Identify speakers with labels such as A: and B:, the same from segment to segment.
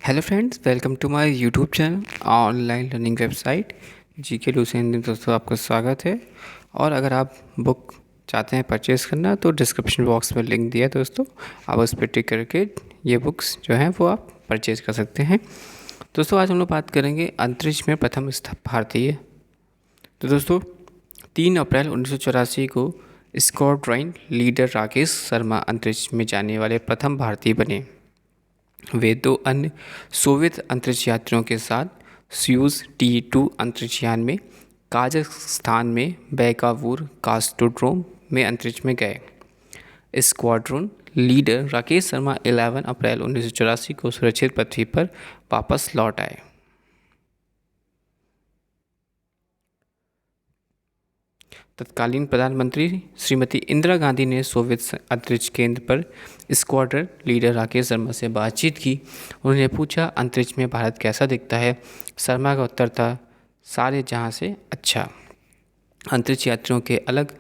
A: Hello friends, welcome to my YouTube channel online learning website G K Lucent. दोस्तों, आपका स्वागत है। और अगर आप बुक चाहते हैं परचेज़ करना तो डिस्क्रिप्शन बॉक्स में लिंक दिया है दोस्तों, आप उस पर टिक करके ये बुक्स जो हैं वो आप परचेज़ कर सकते हैं। दोस्तों, आज हम लोग बात करेंगे अंतरिक्ष में प्रथम भारतीय। तो दोस्तों, 3 अप्रैल 1984 को स्क्वाड्रन लीडर राकेश शर्मा अंतरिक्ष में जाने वाले प्रथम भारतीय बने। वे 2 अन्य सोवियत अंतरिक्ष यात्रियों के साथ सोयूज़ T2 अंतरिक्ष यान में कजाकिस्तान में बैकावूर कास्टोड्रोम में अंतरिक्ष में गए। स्क्वाड्रन लीडर राकेश शर्मा 11 अप्रैल 1984 को सुरक्षित पृथ्वी पर वापस लौट आए। तत्कालीन प्रधानमंत्री श्रीमती इंदिरा गांधी ने सोवियत अंतरिक्ष केंद्र पर स्क्वाड्रन लीडर राकेश शर्मा से बातचीत की। उन्होंने पूछा, अंतरिक्ष में भारत कैसा दिखता है? शर्मा का उत्तर था, सारे जहां से अच्छा। अंतरिक्ष यात्रियों के अलग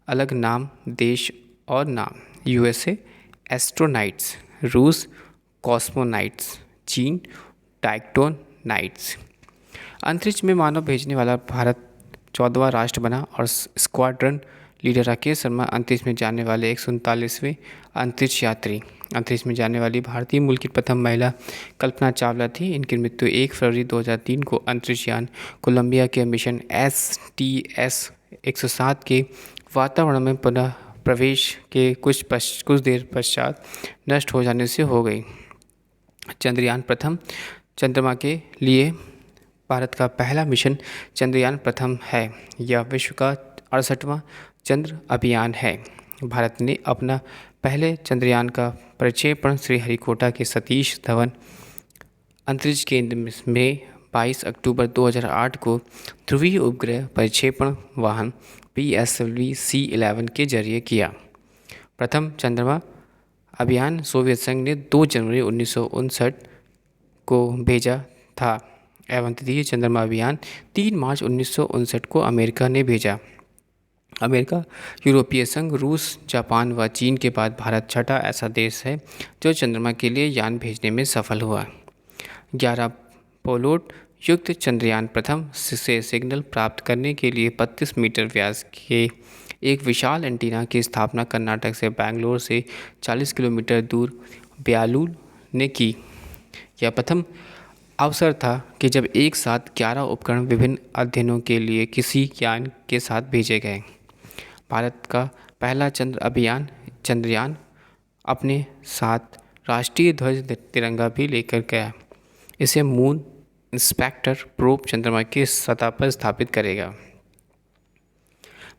A: अलग नाम, देश और नाम: यूएसए एस्ट्रोनाइट्स, रूस कॉस्मोनाइट्स, चीन टाइक्टोनाइट्स। अंतरिक्ष में मानव भेजने वाला भारत 14वां राष्ट्र बना और स्क्वाड्रन लीडर राकेश शर्मा अंतरिक्ष में जाने वाले 139वें अंतरिक्ष यात्री। अंतरिक्ष में जाने वाली भारतीय मूल की प्रथम महिला कल्पना चावला थी। इनकी मृत्यु 1 फरवरी 2003 को अंतरिक्ष यान कोलंबिया के मिशन STS-107 के वातावरण में पुनः प्रवेश के कुछ देर पश्चात नष्ट हो जाने से हो गई। चंद्रयान प्रथम चंद्रमा के लिए भारत का पहला मिशन चंद्रयान प्रथम है। यह विश्व का 68वां चंद्र अभियान है। भारत ने अपना पहले चंद्रयान का प्रक्षेपण श्रीहरिकोटा के सतीश धवन अंतरिक्ष केंद्र में 22 अक्टूबर 2008 को ध्रुवीय उपग्रह प्रक्षेपण वाहन PSLV C-11 के जरिए किया। प्रथम चंद्रमा अभियान सोवियत संघ ने 2 जनवरी 1959 को भेजा था एवं तृतीय चंद्रमा अभियान 3 मार्च 1959 को अमेरिका ने भेजा। अमेरिका, यूरोपीय संघ, रूस, जापान व चीन के बाद भारत छठा ऐसा देश है जो चंद्रमा के लिए यान भेजने में सफल हुआ। 11 पेलोड युक्त चंद्रयान प्रथम से सिग्नल प्राप्त करने के लिए 32 मीटर व्यास के एक विशाल एंटीना की स्थापना कर्नाटक से बेंगलोर से 40 किलोमीटर दूर ब्यालूर ने की। यह प्रथम अवसर था कि जब एक साथ 11 उपकरण विभिन्न अध्ययनों के लिए किसी यान के साथ भेजे गए। भारत का पहला चंद्रयान अपने साथ राष्ट्रीय ध्वज तिरंगा भी लेकर गया। इसे मून इंस्पेक्टर प्रोब चंद्रमा की सतह पर स्थापित करेगा।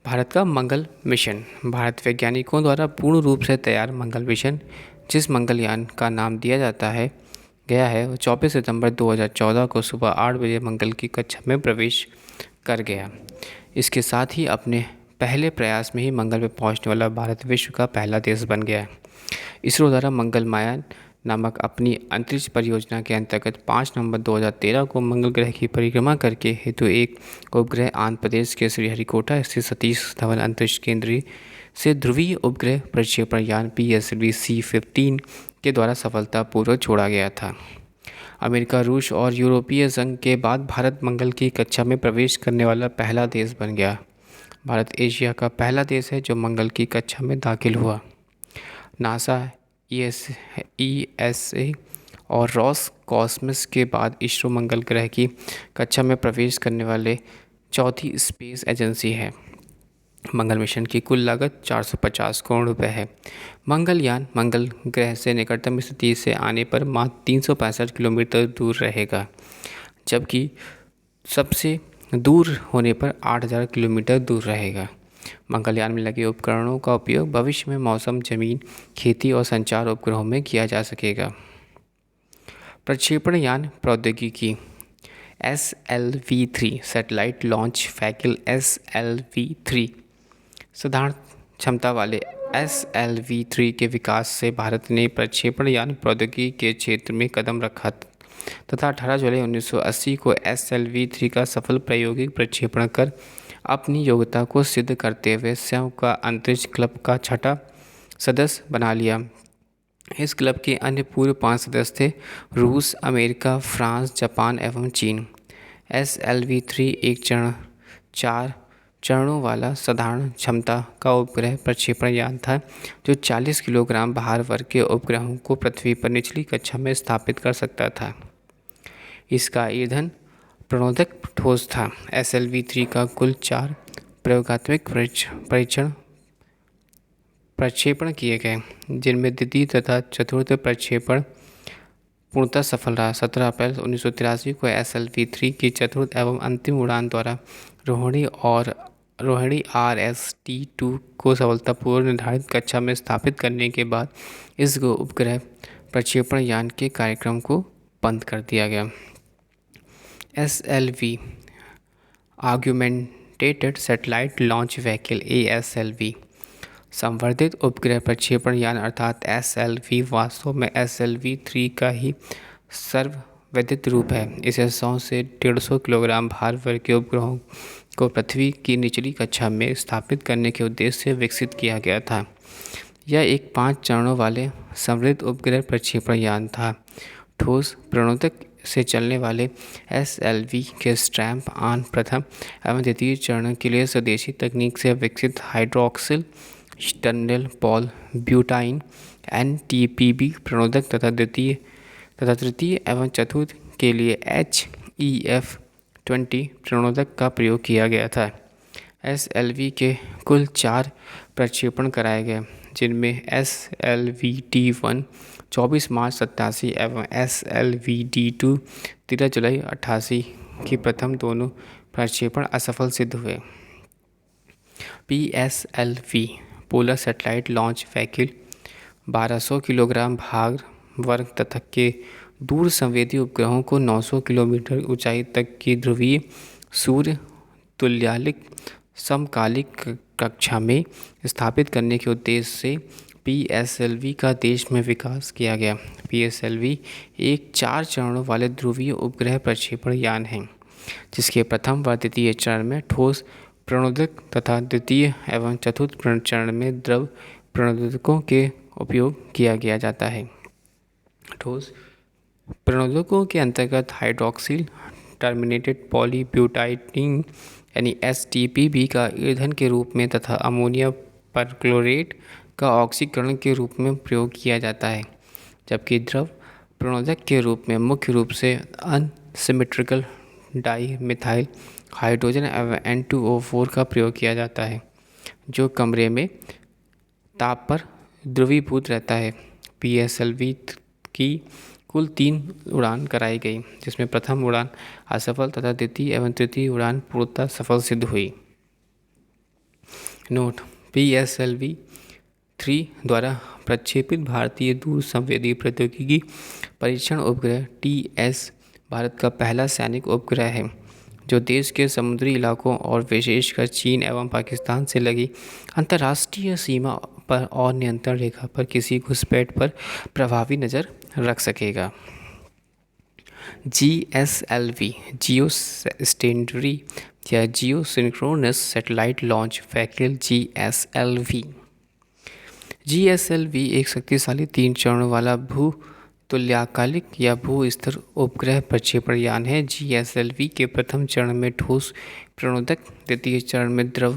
A: भारत का मंगल मिशन। भारत वैज्ञानिकों द्वारा पूर्ण रूप से तैयार मंगल मिशन, जिस मंगलयान का नाम दिया गया है, 24 सितंबर 2014 को सुबह 8 बजे मंगल की कक्षा में प्रवेश कर गया। इसके साथ ही अपने पहले प्रयास में ही मंगल पर पहुंचने वाला भारत विश्व का पहला देश बन गया। इसरो द्वारा मंगलयान नामक अपनी अंतरिक्ष परियोजना के अंतर्गत 5 नवंबर 2013 को मंगल ग्रह की परिक्रमा करके हेतु एक उपग्रह आंध्र प्रदेश के श्रीहरिकोटा स्थित सतीश धवन अंतरिक्ष केंद्र से ध्रुवीय उपग्रह प्रक्षेपण यान PSLV C-15 के द्वारा सफलतापूर्वक छोड़ा गया था। अमेरिका, रूस और यूरोपीय संघ के बाद भारत मंगल की कक्षा में प्रवेश करने वाला पहला देश बन गया। भारत एशिया का पहला देश है जो मंगल की कक्षा में दाखिल हुआ। नासा, ESA और रॉस कॉस्मस के बाद इसरो मंगल ग्रह की कक्षा में प्रवेश करने वाले चौथी स्पेस एजेंसी है। मंगल मिशन की कुल लागत 450 करोड़ रुपए है। मंगलयान मंगल ग्रह से निकटतम स्थिति से आने पर मात्र 365 किलोमीटर दूर रहेगा, जबकि सबसे दूर होने पर 8000 किलोमीटर दूर रहेगा। मंगलयान में लगे उपकरणों का उपयोग भविष्य में मौसम, जमीन, खेती और संचार उपग्रहों में किया जा सकेगा। प्रक्षेपण यान प्रौद्योगिकी। SLV-3 satellite launch vehicle. SLV-3 साधारण क्षमता वाले SLV-3 के विकास से भारत ने प्रक्षेपण यान प्रौद्योगिकी के क्षेत्र में कदम रखा तथा 18 जुलाई 1980 को SLV-3 का सफल प्रायोगिक प्रक्षेपण कर अपनी योग्यता को सिद्ध करते हुए स्वयं का अंतरिक्ष क्लब का छठा सदस्य बना लिया। इस क्लब के अन्य पूर्व 5 सदस्य थे रूस, अमेरिका, फ्रांस, जापान एवं चीन। SLV-3 एक 4 चरणों वाला साधारण क्षमता का उपग्रह प्रक्षेपण यान था जो 40 किलोग्राम भार वर्ग के उपग्रहों को पृथ्वी पर निचली कक्षा में स्थापित कर सकता था। इसका ईंधन प्रणोदक ठोस था। SLV-3 का कुल 4 प्रयोगात्मक प्रक्षेपण किए गए, जिनमें द्वितीय तथा चतुर्थ प्रक्षेपण पूर्णतः सफल रहा। 17 अप्रैल 1983 को SLV-3 की चतुर्थ एवं अंतिम उड़ान द्वारा रोहिणी RS-T2 को सफलतापूर्वक निर्धारित कक्षा में स्थापित करने के बाद इस उपग्रह प्रक्षेपण यान के कार्यक्रम को बंद कर दिया गया। SLV augmented satellite launch vehicle ASLV संवर्धित उपग्रह प्रक्षेपण यान अर्थात SLV वास्तव में SLV-3 का ही सर्वविदित रूप है। इसे 100 से 150 किलोग्राम भार वर्ग के उपग्रहों को पृथ्वी की निचली कक्षा में स्थापित करने के उद्देश्य से विकसित किया गया था। यह एक 5 चरणों वाले समृद्ध उपग्रह प्रक्षेपण यान था। ठोस प्रणोदक से चलने वाले SLV के स्ट्रैप ऑन प्रथम एवं द्वितीय चरण के लिए स्वदेशी तकनीक से विकसित hydroxyl sternal Paul butyne NTPB प्रणोदक तथा तृतीय एवं चतुर्थ के लिए HEF-20 प्रणोदक का प्रयोग किया गया था। SLV के कुल 4 प्रक्षेपण कराए गए, जिनमें SLV-D1 24 मार्च 87 एवं SLV-D2 13 जुलाई 88 की प्रथम दोनों प्रक्षेपण असफल सिद्ध हुए। PSLV polar satellite launch vehicle 1200 kilogram भार वर्ग तथा के दूर संवेदी उपग्रहों को 900 किलोमीटर ऊंचाई तक की ध्रुवीय सूर्य तुल्यकालिक समकालिक कक्षा में स्थापित करने के उद्देश्य से PSLV का देश में विकास किया गया। PSLV एक 4 चरणों वाले ध्रुवीय उपग्रह प्रक्षेपण यान है, जिसके प्रथम व द्वितीय चरण में ठोस प्रणोदक तथा द्वितीय एवं चतुर्थ चरण में द्रव प्रणोदकों के उपयोग किया जाता है। ठोस प्रणोदकों के अंतर्गत हाइड्रोक्सिल टर्मिनेटेड पॉलीब्यूटाइडीन यानी STPB का ईंधन के रूप में तथा अमोनिया परक्लोरेट का ऑक्सीकरण के रूप में प्रयोग किया जाता है, जबकि द्रव प्रणोदक के रूप में मुख्य रूप से अनसिमेट्रिकल डाई मिथाइल हाइड्रोजन एवं N2O4 का प्रयोग किया जाता है, जो कमरे में ताप पर द्रवीभूत रहता है। PSLV की कुल 3 उड़ान कराई गई, जिसमें प्रथम उड़ान असफल तथा द्वितीय एवं तृतीय उड़ान पूर्णतः सफल सिद्ध हुई। नोट: PSLV-3 द्वारा प्रक्षेपित भारतीय दूर संवेदी प्रौद्योगिकी परीक्षण उपग्रह TS भारत का पहला सैनिक उपग्रह है, जो देश के समुद्री इलाकों और विशेषकर चीन एवं पाकिस्तान से लगी अंतर्राष्ट्रीय सीमा पर और नियंत्रण रेखा पर किसी घुसपैठ पर प्रभावी नज़र रख सकेगा। GSLV जियो स्टेशनरी या geosynchronous satellite launch vehicle GSLV एक शक्तिशाली 3 चरणों वाला भू तुल्यकालिक या भू स्तर उपग्रह प्रक्षेपण यान है। GSLV के प्रथम चरण में ठोस प्रणोदक, द्वितीय चरण में द्रव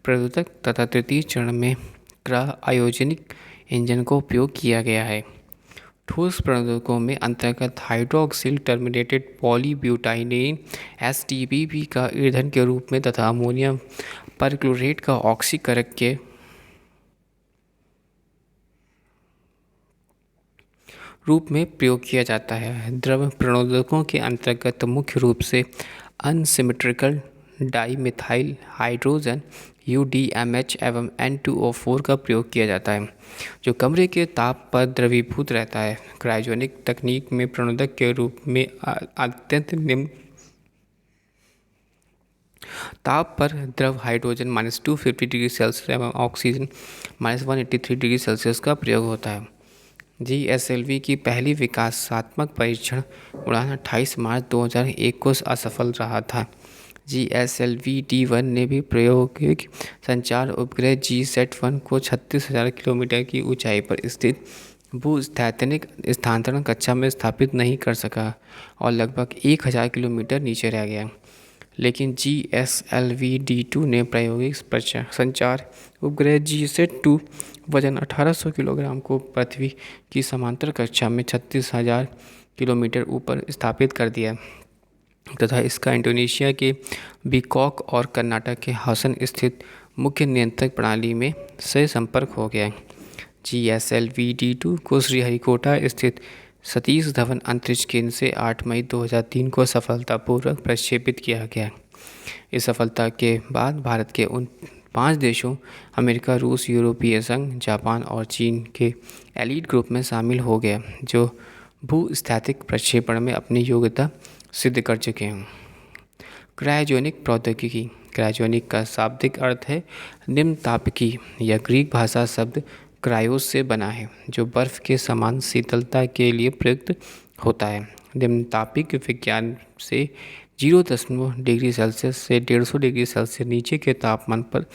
A: प्रणोदक तथा तृतीय चरण में क्रायोजेनिक इंजन का उपयोग किया गया है। ठोस प्रणोदकों में अंतर्गत हाइड्रोक्सिल टर्मिनेटेड पॉलीब्यूटाइनेन STPB का ईंधन के रूप में तथा अमोनियम परक्लोरेट का ऑक्सीकरण के रूप में प्रयोग किया जाता है। द्रव प्रणोदकों के अंतर्गत मुख्य रूप से अनसिमेट्रिकल डाईमिथाइल हाइड्रोजन UDMH एवं N2O4 का प्रयोग किया जाता है, जो कमरे के ताप पर द्रवीभूत रहता है। क्रायोजेनिक तकनीक में प्रणोदक के रूप में अत्यंत निम्न ताप पर द्रव हाइड्रोजन -250 डिग्री सेल्सियस एवं ऑक्सीजन -183 डिग्री सेल्सियस का प्रयोग होता है। GSLV की पहली विकासात्मक परीक्षण उड़ान 28 मार्च 2001 को असफल रहा था। GSLV-D1 ने भी प्रायोगिक संचार उपग्रह GSAT-1 को 36,000 किलोमीटर की ऊंचाई पर स्थित भूस्थैतिक स्थानांतरण कक्षा में स्थापित नहीं कर सका और लगभग 1000 किलोमीटर नीचे रह गया। लेकिन GSLV-D2 ने प्रायोगिक संचार उपग्रह GSAT-2 वजन 1800 किलोग्राम को पृथ्वी की समांतर कक्षा में 36,000 किलोमीटर ऊपर स्थापित कर दिया तथा इसका इंडोनेशिया के बिकॉक और कर्नाटक के हासन स्थित मुख्य नियंत्रक प्रणाली में से संपर्क हो गया। GSLV-D2 को श्रीहरिकोटा स्थित सतीश धवन अंतरिक्ष केंद्र से 8 मई 2003 को सफलतापूर्वक प्रक्षेपित किया गया। इस सफलता के बाद भारत के उन 5 देशों अमेरिका, रूस, यूरोपीय संघ, जापान और चीन के एलीट ग्रुप में शामिल हो गया जो भूस्थैतिक प्रक्षेपण में अपनी योग्यता सिद्ध कर चुके हैं। क्रायोजेनिक प्रौद्योगिकी। क्रायोजेनिक का शाब्दिक अर्थ है निम्नतापकी। यह ग्रीक भाषा शब्द क्रायोस से बना है जो बर्फ़ के समान शीतलता के लिए प्रयुक्त होता है। निम्नतापिक विज्ञान से 0 डिग्री सेल्सियस से 150 डिग्री सेल्सियस नीचे के तापमान पर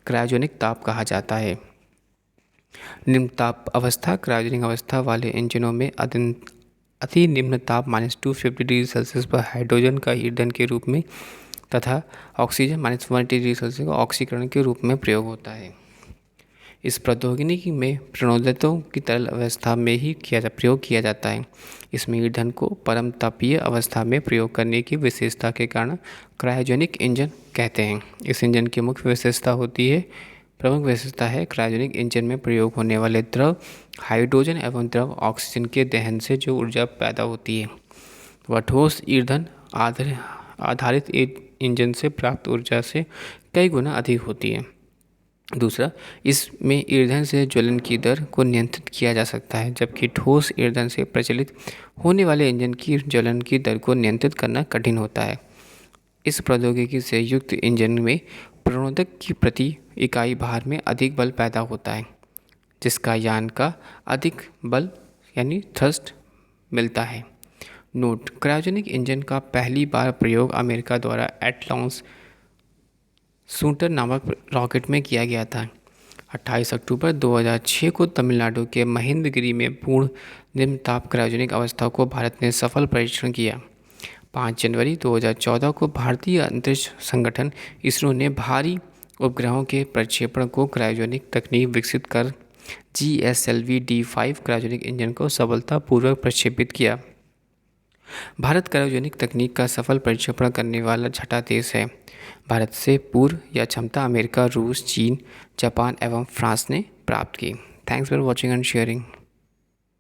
A: क्रायोजेनिक ताप कहा जाता है। निम्न ताप अवस्था क्रायोजेनिक अवस्था वाले इंजनों में अति निम्न ताप -250 डिग्री सेल्सियस पर हाइड्रोजन का ईंधन के रूप में तथा ऑक्सीजन -180 डिग्री सेल्सियस का ऑक्सीकरण के रूप में प्रयोग होता है। इस प्रौद्योगिकी में प्रणोदितों की तरल अवस्था में ही प्रयोग किया जाता है। इसमें ईंधन को परम तापीय अवस्था में प्रयोग करने की विशेषता के कारण क्रायोजेनिक इंजन कहते हैं। इस इंजन की प्रमुख विशेषता है क्रायोजेनिक इंजन में प्रयोग होने वाले द्रव हाइड्रोजन एवं द्रव ऑक्सीजन के दहन से जो ऊर्जा पैदा होती है वह ठोस ईंधन आधारित इंजन से प्राप्त ऊर्जा से कई गुना अधिक होती है। दूसरा, इसमें ईंधन से ज्वलन की दर को नियंत्रित किया जा सकता है, जबकि ठोस ईंधन से प्रचलित होने वाले इंजन की ज्वलन की दर को नियंत्रित करना कठिन होता है। इस प्रौद्योगिकी से युक्त इंजन में प्रणोदक की प्रति इकाई भार में अधिक बल पैदा होता है, जिसका यान का अधिक बल यानी थ्रस्ट मिलता है। नोट: क्रायोजेनिक इंजन का पहली बार प्रयोग अमेरिका द्वारा एटलास शूटर नामक रॉकेट में किया गया था। 28 अक्टूबर 2006 को तमिलनाडु के महेंद्रगिरी में पूर्ण निम्न ताप क्रायोजेनिक अवस्था को भारत ने सफल परीक्षण किया। 5 जनवरी 2014 को भारतीय अंतरिक्ष संगठन इसरो ने भारी उपग्रहों के प्रक्षेपण को क्रायोजेनिक तकनीक विकसित कर GSLV-D5 क्रायोजेनिक इंजन को सफलतापूर्वक प्रक्षेपित किया। भारत क्रायोजेनिक तकनीक का सफल प्रक्षेपण करने वाला छठा देश है। भारत से पूर्व यह क्षमता अमेरिका, रूस, चीन, जापान एवं फ्रांस ने प्राप्त की। Thanks for watching and sharing.